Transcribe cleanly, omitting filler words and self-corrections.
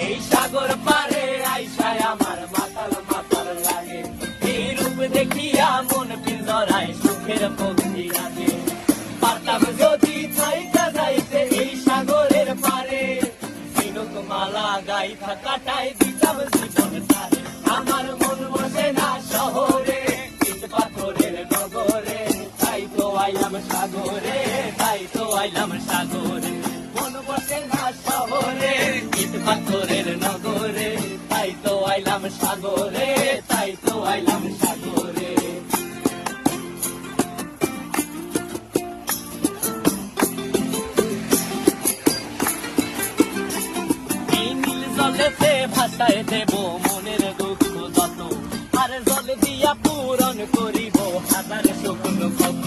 এই সাগর পারে আইসায় আমার মাতাল মাতাল লাগে, এই রূপ দেখিয়া মন পিঞ্জরায় সুখের পক্ষী রাখে। পারতাম যদি থাইকা যাইতে এই সাগরের পারে, ঝিনুক মালা গাইথা কাটাই দিতাম জীবন তারে। আমার মন বসে না শহরে, ইট পাথরের নগরে, তাই তো আইলাম সাগরে, তাই তো আইলাম সাগরে। মন বসে না শহরে, ইট পাথরের নগরে, তাই তো আইলাম সাগরে, তাই তো আইলাম সাগরে। এই নীল জলেতে ভাসায় দেব মনের দুঃখ যত, আর জল দিয়া পূরণ করিব হাজার শুকনো কত।